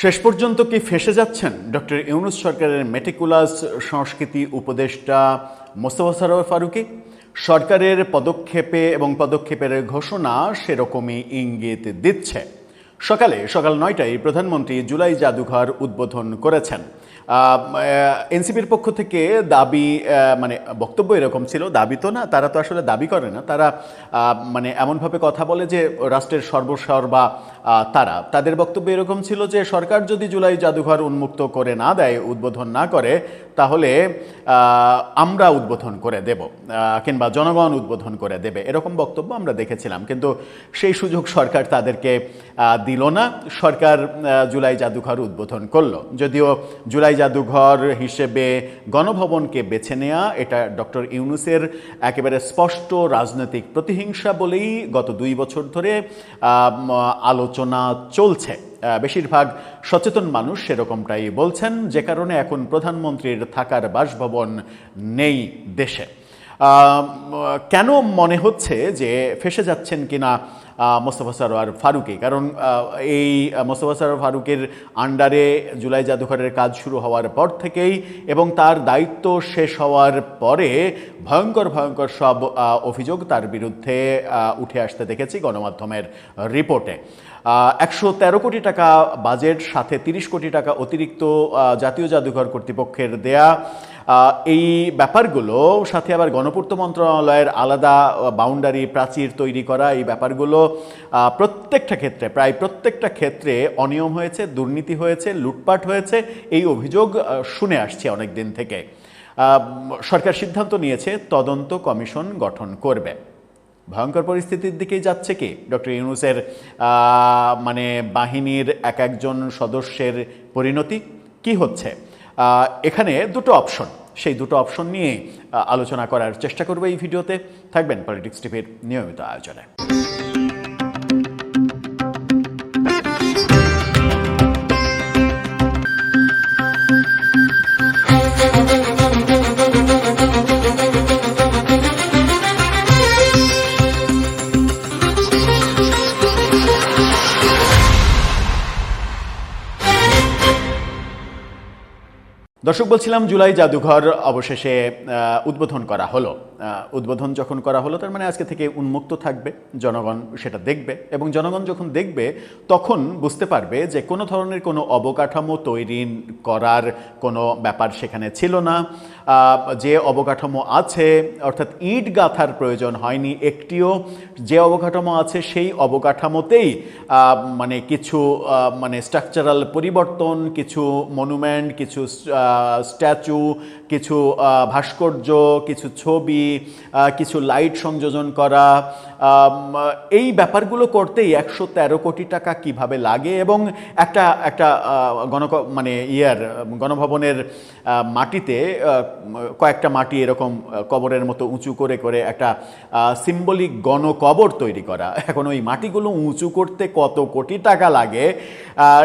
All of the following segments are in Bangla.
শেষ পর্যন্ত কি ফেঁসে যাচ্ছেন ডক্টর ইউনূস সরকারের মেটিকুলাস সংস্কৃতি উপদেষ্টা মোস্তফা সরোয়ার ফারুকী? সরকারের পদক্ষেপের ঘোষণা সেরকমই ইঙ্গিত দিচ্ছে। সকাল 9টায় প্রধানমন্ত্রী জুলাই জাদুঘর উদ্বোধন করেছেন। এনসিপির পক্ষ থেকে দাবি, বক্তব্য এরকম ছিল, দাবি তো না, তারা তো আসলে দাবি করে না, তারা এমনভাবে কথা বলে যে রাষ্ট্রের সর্বসর্বা তাদের বক্তব্য এরকম ছিল যে সরকার যদি জুলাই জাদুঘর উন্মুক্ত করে না দেয়, উদ্বোধন না করে, তাহলে আমরা উদ্বোধন করে দেব কিংবা জনগণ উদ্বোধন করে দেবে, এরকম বক্তব্য আমরা দেখেছিলাম। কিন্তু সেই সুযোগ সরকার তাদেরকে দিল না। সরকার জুলাই জাদুঘর উদ্বোধন করলো। যদিও জুলাই জাদুঘর হিসেবে গণভবনকে বেছে নেওয়া এটা ডক্টর ইউনূসের একেবারে স্পষ্ট রাজনৈতিক প্রতিহিংসা বলেই গত 2 বছর ধরে আলোচনা চলছে। বেশিরভাগ সচেতন মানুষ সেরকমটাই বলছেন, যে কারণে এখন প্রধানমন্ত্রীর থাকার বাসভবন নেই দেশে। কেন মনে হচ্ছে যে ফেঁসে যাচ্ছেন কিনা মোস্তফা সরোয়ার ফারুকী? কারণ এই মোস্তফা সরোয়ার ফারুকীর আন্ডারে জুলাই জাদুঘরের কাজ শুরু হওয়ার পর থেকেই এবং তার দায়িত্ব শেষ হওয়ার পরে ভয়ঙ্কর সব অভিযোগ তার বিরুদ্ধে উঠে আসতে দেখেছি গণমাধ্যমের রিপোর্টে। 113 কোটি টাকা বাজেট, সাথে 30 কোটি টাকা অতিরিক্ত জাতীয় জাদুঘর কর্তৃপক্ষের দেয়া, এই ব্যাপারগুলো, সাথে আবার গণপূর্ত মন্ত্রণালয়ের আলাদা বাউন্ডারি প্রাচীর তৈরি করা, এই ব্যাপারগুলো প্রায় প্রত্যেকটা ক্ষেত্রে অনিয়ম হয়েছে, দুর্নীতি হয়েছে, লুটপাট হয়েছে, এই অভিযোগ শুনে আসছে অনেক দিন থেকে। সরকার সিদ্ধান্ত নিয়েছে তদন্ত কমিশন গঠন করবে। ভয়ঙ্কর পরিস্থিতির দিকেই যাচ্ছে কি ডক্টর ইউনূসের বাহিনীর একজন সদস্যের পরিণতি? কি হচ্ছে? এখানে দুটো অপশন, সেই দুটো অপশন নিয়ে আলোচনা করার চেষ্টা করব এই ভিডিওতে। থাকবেন পলিটিক্স টিভির নিয়মিত আয়োজনে। দর্শক, বলছিলাম জুলাই জাদুঘর অবশেষে উদ্বোধন করা হলো। উদ্বোধন যখন করা হলো, তার মানে আজকে থেকে উন্মুক্ত থাকবে, জনগণ সেটা দেখবে, এবং জনগণ যখন দেখবে তখন বুঝতে পারবে যে কোনো ধরনের কোনো অবকাঠামো তৈরি করার কোনো ব্যাপার সেখানে ছিল না। যে অবকাঠামো আছে, অর্থাৎ ইট গাঁথার প্রয়োজন হয়নি একটিও। যে অবকাঠামো আছে সেই অবকাঠামোতেই কিছু স্ট্রাকচারাল পরিবর্তন, কিছু মনুমেন্ট, কিছু স্ট্যাচু, কিছু ভাস্কর্য, কিছু ছবি, কিছু লাইট সংযোজন করা, এই ব্যাপারগুলো করতেই 113 কোটি টাকা কিভাবে লাগে। এবং একটা গণভবনের মাটিতে কয়েকটা মাটি এরকম কবরের মতো উঁচু করে একটা সিম্বলিক গণকবর তৈরি করা, এখন ওই মাটিগুলো উঁচু করতে কত কোটি টাকা লাগে,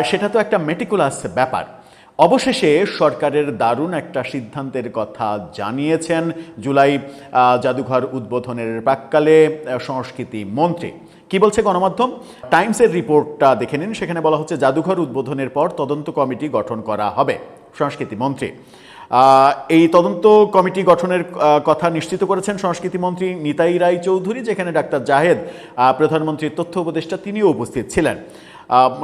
সেটা তো একটা মেটিকুলাস ব্যাপার। অবশেষে সরকারের দারুণ একটা সিদ্ধান্তের কথা জানিয়েছেন জুলাই জাদুঘর উদ্বোধনের প্রাক্কালে সংস্কৃতি মন্ত্রী। কি বলছে গণমাধ্যম? টাইমসের রিপোর্টটা দেখে নিন। সেখানে বলা হচ্ছে জাদুঘর উদ্বোধনের পর তদন্ত কমিটি গঠন করা হবে। সংস্কৃতি মন্ত্রী এই তদন্ত কমিটি গঠনের কথা নিশ্চিত করেছেন সংস্কৃতি মন্ত্রী নিতাই রায় চৌধুরী, যেখানে ডাক্তার জাহেদ, প্রধানমন্ত্রীর তথ্য উপদেষ্টা, তিনিও উপস্থিত ছিলেন।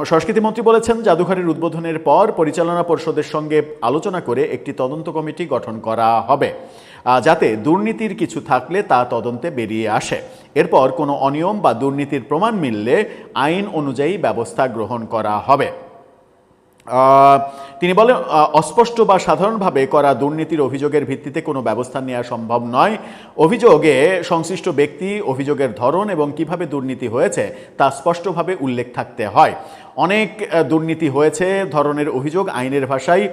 সংস্কৃতি মন্ত্রী বলেছেন, জাদুঘরের উদ্বোধনের পর পরিচালনা পর্ষদের সঙ্গে আলোচনা করে একটি তদন্ত কমিটি গঠন করা হবে, যাতে দুর্নীতির কিছু থাকলে তা তদন্তে বেরিয়ে আসে। এরপর কোনো অনিয়ম বা দুর্নীতির প্রমাণ মিললে আইন অনুযায়ী ব্যবস্থা গ্রহণ করা হবে। তিনি বলেন, অস্পষ্ট বা সাধারণভাবে করা দুর্নীতির অভিযোগের ভিত্তিতে কোনো ব্যবস্থা নেওয়া সম্ভব নয়। অভিযোগে সংশ্লিষ্ট ব্যক্তি, অভিযোগের ধরন এবং কিভাবে দুর্নীতি হয়েছে তা স্পষ্টভাবে উল্লেখ থাকতে হয়। অনেক দুর্নীতি হয়েছে ধরনের অভিযোগ আইনের ভাষায়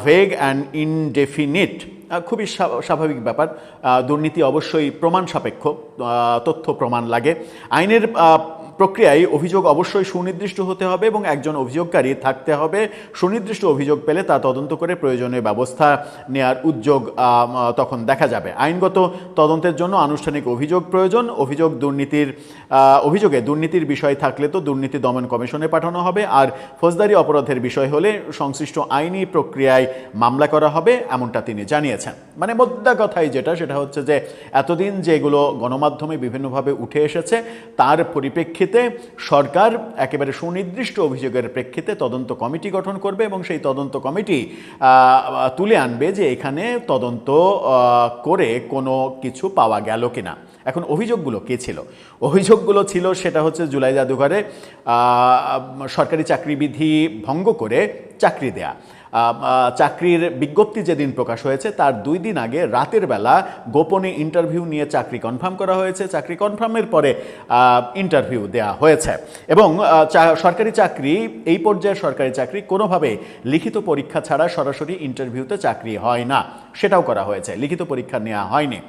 ভেগ অ্যান্ড ইনডেফিনিট, খুবই স্বাভাবিক ব্যাপার। দুর্নীতি অবশ্যই প্রমাণ সাপেক্ষ, তথ্য প্রমাণ লাগে। আইনের প্রক্রিয়ায় অভিযোগ অবশ্যই সুনির্দিষ্ট হতে হবে এবং একজন অভিযোগকারী থাকতে হবে। সুনির্দিষ্ট অভিযোগ পেলে তা তদন্ত করে প্রয়োজনীয় ব্যবস্থা নেয়ার উদ্যোগ তখন দেখা যাবে। আইনগত তদন্তের জন্য আনুষ্ঠানিক অভিযোগ প্রয়োজন। অভিযোগে দুর্নীতির বিষয় থাকলে তো দুর্নীতি দমন কমিশনে পাঠানো হবে, আর ফৌজদারি অপরাধের বিষয় হলে সংশ্লিষ্ট আইনি প্রক্রিয়ায় মামলা করা হবে, এমনটা তিনি জানিয়েছেন। মানে মোদ্দা কথাই সেটা হচ্ছে যে এতদিন যেগুলো গণমাধ্যমে বিভিন্নভাবে উঠে এসেছে তার পরিপ্রেক্ষিতে সরকার একেবারে সুনির্দিষ্ট অভিযোগের প্রেক্ষিতে তদন্ত কমিটি গঠন করবে এবং সেই তদন্ত কমিটি তুলে আনবে যে এখানে তদন্ত করে কোনো কিছু পাওয়া গেল কিনা। এখন অভিযোগগুলো কে ছিল? অভিযোগগুলো ছিল সেটা হচ্ছে জুলাই জাদুঘরে সরকারি চাকরিবিধি ভঙ্গ করে চাকরি দেয়া। চাকরির বিজ্ঞপ্তি যেদিন প্রকাশ হয়েছে তার 2 দিন আগে রাতের বেলা গোপনে ইন্টারভিউ নিয়ে চাকরি কনফার্ম করা হয়েছে। চাকরি কনফার্মের পরে ইন্টারভিউ দেয়া হয়েছে এবং সরকারি চাকরি, এই পর্যায়ের সরকারি চাকরি কোনোভাবে লিখিত পরীক্ষা ছাড়া সরাসরি ইন্টারভিউতে চাকরি হয় না, সেটাও করা হয়েছে, লিখিত পরীক্ষা নেওয়া হয়নি।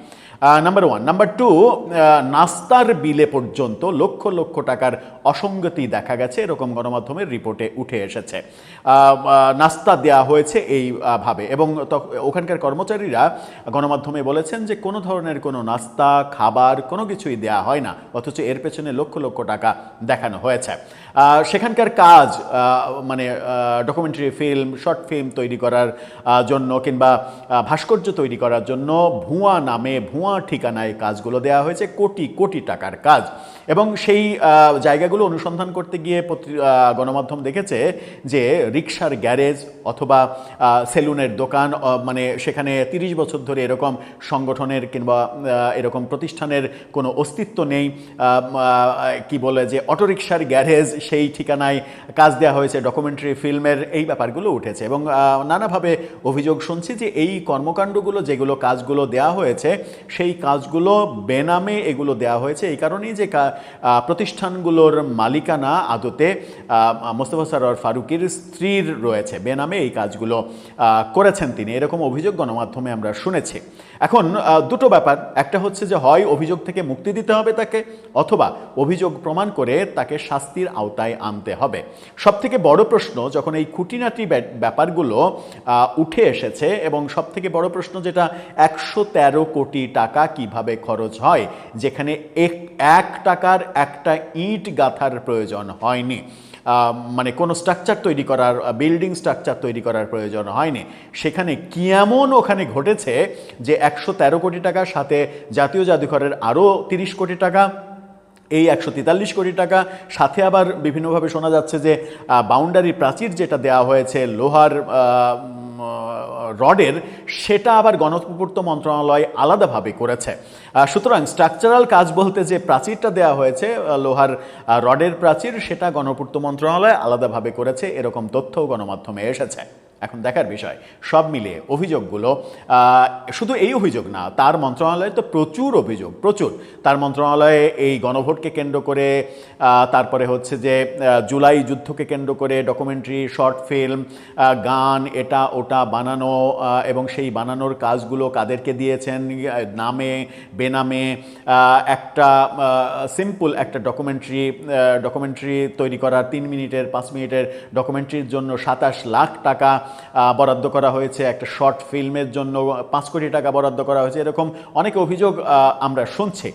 নাম্বার 1। নাম্বার 2, নাস্তার বিলে পর্যন্ত লক্ষ লক্ষ টাকার অসঙ্গতি দেখা গেছে, এরকম গণমাধ্যমের রিপোর্টে উঠে এসেছে। নাস্তা দেয়া হয়েছে এইভাবে এবং ওখানকার কর্মচারীরা গণমাধ্যমে বলেছেন যে কোনো ধরনের কোনো নাস্তা খাবার কোনো কিছুই দেয়া হয় না, অথচ এর পেছনে লক্ষ লক্ষ টাকা দেখানো হয়েছে। সেখানকার কাজ মানে ডকুমেন্টারি ফিল্ম, শর্ট ফিল্ম তৈরি করার জন্য কিংবা ভাস্কর্য তৈরি করার জন্য ভুয়া নামে ভুয়া ঠিকানায় কাজগুলো দেওয়া হয়েছে, কোটি কোটি টাকার কাজ। এবং সেই জায়গাগুলো অনুসন্ধান করতে গিয়ে গণমাধ্যম দেখেছে যে রিকশার গ্যারেজ অথবা সেলুনের দোকান, মানে সেখানে 30 বছর ধরে এরকম সংগঠনের কিংবা এরকম প্রতিষ্ঠানের কোনো অস্তিত্ব নেই। কি বলে যে অটোরিকশার গ্যারেজ, সেই ঠিকানায় কাজ দেওয়া হয়েছে ডকুমেন্টারি ফিল্মের, এই ব্যাপারগুলো উঠেছে এবং নানাভাবে অভিযোগ শুনছি যে এই কর্মকাণ্ডগুলো যেগুলো কাজগুলো দেওয়া হয়েছে সেই কাজগুলো বেনামে এগুলো দেওয়া হয়েছে এই কারণেই যে প্রতিষ্ঠানগুলোর মালিকানা আদতে মোস্তফা সরোয়ার ফারুকীর স্ত্রীর রয়েছে, বেনামে এই কাজগুলো করেছেন তিনি, এরকম অভিযোগ গণমাধ্যমে আমরা শুনেছি। এখন দুটো ব্যাপার, একটা হচ্ছে যে হয় অভিযোগ থেকে মুক্তি দিতে হবে তাকে, অথবা অভিযোগ প্রমাণ করে তাকে শাস্তির আওতায় আনতে হবে। সবথেকে বড় প্রশ্ন যখন এই খুঁটিনাটি ব্যাপারগুলো উঠে এসেছে এবং সবথেকে বড় প্রশ্ন যেটা 113 কোটি টাকা কিভাবে খরচ হয়, যেখানে 1 টাকার একটা ইট গাঁথার প্রয়োজন হয়নি, মানে কোনো স্ট্রাকচার তৈরি করার, বিল্ডিং স্ট্রাকচার তৈরি করার প্রয়োজন হয়নি, সেখানে কি এমন ওখানে ঘটেছে যে 113 কোটি টাকার সাথে জাতীয় জাদুঘরের আরও 30 কোটি টাকা, এই 143 কোটি টাকা, সাথে আবার বিভিন্নভাবে শোনা যাচ্ছে যে বাউন্ডারি প্রাচীর যেটা দেওয়া হয়েছে লোহার রডের, সেটা আবার গণপূর্ত মন্ত্রণালয় আলাদাভাবে করেছে। সুতরাং স্ট্রাকচারাল কাজ বলতে যে প্রাচীরটা দেওয়া হয়েছে লোহার রডের প্রাচীর, সেটা গণপূর্ত মন্ত্রণালয় আলাদাভাবে করেছে, এরকম তথ্যও গণমাধ্যমে এসেছে। এখন দেখার বিষয় সব মিলিয়ে অভিযোগগুলো, শুধু এই অভিযোগ না, তার মন্ত্রণালয়ে তো প্রচুর অভিযোগ, প্রচুর। তার মন্ত্রণালয়ে এই গণভোটকে কেন্দ্র করে, তারপরে হচ্ছে যে জুলাই যুদ্ধকে কেন্দ্র করে ডকুমেন্টারি, শর্ট ফিল্ম, গান, এটা ওটা বানানো এবং সেই বানানোর কাজগুলো কাদেরকে দিয়েছেন, নামে বেনামে। একটা সিম্পল একটা ডকুমেন্টারি তৈরি করার 3 মিনিটের 5 মিনিটের ডকুমেন্টারির জন্য 27 লাখ টাকা বরাদ্দ করা হয়েছে, একটা শর্ট ফিল্মের জন্য 5 কোটি টাকা বরাদ্দ করা হয়েছে, এরকম অনেক অভিযোগ আমরা শুনছি।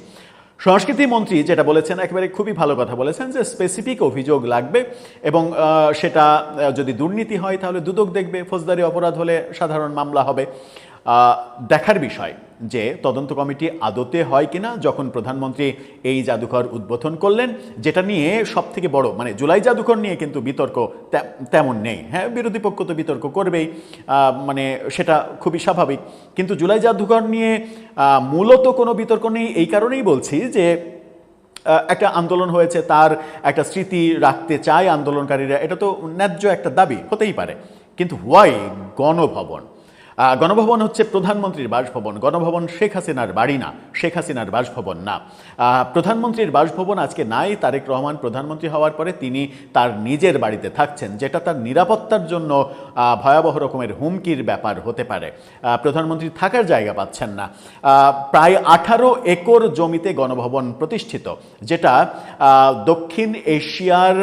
সংস্কৃতি মন্ত্রী যেটা বলেছেন, একেবারে খুবই ভালো কথা বলেছেন যে স্পেসিফিক অভিযোগ লাগবে এবং সেটা যদি দুর্নীতি হয় তাহলে দুদক দেখবে, ফৌজদারি অপরাধ হলে সাধারণ মামলা হবে। দেখার বিষয় যে তদন্ত কমিটি আদতে হয় কিনা। যখন প্রধানমন্ত্রী এই জাদুঘর উদ্বোধন করলেন, যেটা নিয়ে সবথেকে বড়, মানে জুলাই জাদুঘর নিয়ে কিন্তু বিতর্ক তেমন নেই, হ্যাঁ বিরোধী পক্ষ তো বিতর্ক করবেই, মানে সেটা খুবই স্বাভাবিক, কিন্তু জুলাই জাদুঘর নিয়ে মূলত কোনো বিতর্ক নেই। এই কারণেই বলছি যে একটা আন্দোলন হয়েছে, তার একটা স্মৃতি রাখতে চায় আন্দোলনকারীরা, এটা তো ন্যায্য একটা দাবি, হতেই পারে, কিন্তু হোয়াই গণভবন? গণভবন হচ্ছে প্রধানমন্ত্রীর বাসভবন, গণভবন শেখ হাসিনার বাড়ি না, শেখ হাসিনার বাসভবন না। প্রধানমন্ত্রীর বাসভবন আজকে নাই। তারেক রহমান প্রধানমন্ত্রী হওয়ার পরে তিনি তার নিজের বাড়িতে থাকছেন, যেটা তার নিরাপত্তার জন্য ভয়াবহ রকমের হুমকির ব্যাপার হতে পারে। প্রধানমন্ত্রী থাকার জায়গা পাচ্ছেন না। প্রায় 18 একর জমিতে গণভবন প্রতিষ্ঠিত, যেটা দক্ষিণ এশিয়ার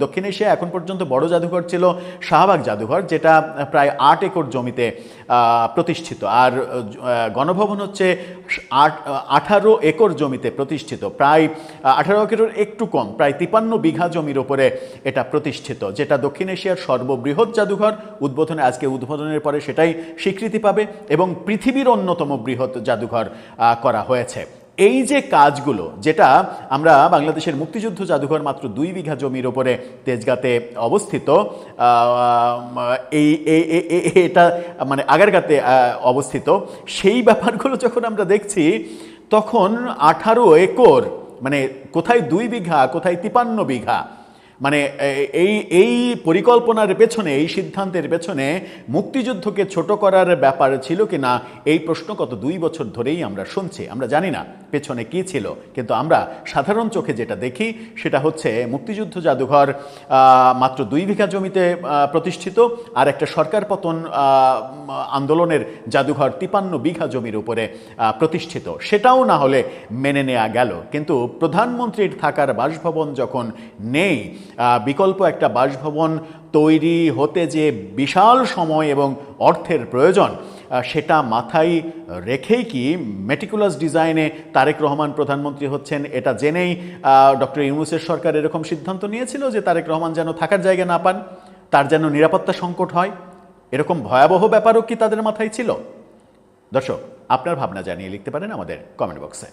দক্ষিণ এশিয়া এখন পর্যন্ত বড় জাদুঘর ছিল শাহবাগ জাদুঘর, যেটা প্রায় 8 একর জমিতে প্রতিষ্ঠিত। আর গণভবন হচ্ছে 18 একর জমিতে প্রতিষ্ঠিত, প্রায় 18 একরের একটু কম, প্রায় 53 বিঘা জমির উপরে এটা প্রতিষ্ঠিত, যেটা দক্ষিণ এশিয়ার সর্ববৃহৎ জাদুঘর। আজকে উদ্বোধনের পরে সেটাই স্বীকৃতি পাবে এবং পৃথিবীর অন্যতম বৃহৎ জাদুঘর করা হয়েছে। এই যে কাজগুলো, যেটা আমরা বাংলাদেশের মুক্তিযুদ্ধ জাদুঘর মাত্র 2 বিঘা জমির ওপরে তেজগাঁতে অবস্থিত, এটা মানে আগারগাঁতে অবস্থিত, সেই ব্যাপারগুলো যখন আমরা দেখছি তখন 18 একর মানে কোথায় 2 বিঘা, কোথায় 53 বিঘা, মানে এই পরিকল্পনার পেছনে, এই সিদ্ধান্তের পেছনে মুক্তিযুদ্ধকে ছোট করার ব্যাপার ছিল কিনা, এই প্রশ্ন গত 2 বছর ধরেই আমরা শুনছি। আমরা জানি না পেছনে কি ছিল, কিন্তু আমরা সাধারণ চোখে যেটা দেখি সেটা হচ্ছে মুক্তিযুদ্ধ জাদুঘর মাত্র 2 বিঘা জমিতে প্রতিষ্ঠিত, আর একটা সরকার পতন আন্দোলনের জাদুঘর 53 বিঘা জমির উপরে প্রতিষ্ঠিত। সেটাও না হলে মেনে নেওয়া গেল, কিন্তু প্রধানমন্ত্রীর থাকার বাসভবন যখন নেই, বিকল্প একটা বাসভবন তৈরি হতে যে বিশাল সময় এবং অর্থের প্রয়োজন, সেটা মাথায় রেখেই কি মেটিকুলাস ডিজাইনে তারেক রহমান প্রধানমন্ত্রী হচ্ছেন, এটা জেনেই ডক্টর ইউনূসের সরকার এরকম সিদ্ধান্ত নিয়েছিল যে তারেক রহমান যেন থাকার জায়গা না পান, তার যেন নিরাপত্তা সংকট হয়। এরকম ভয়াবহ ব্যাপারও কি তাদের মাথায় ছিল? দর্শক, আপনার ভাবনা জানিয়ে লিখতে পারেন আমাদের কমেন্ট বক্সে।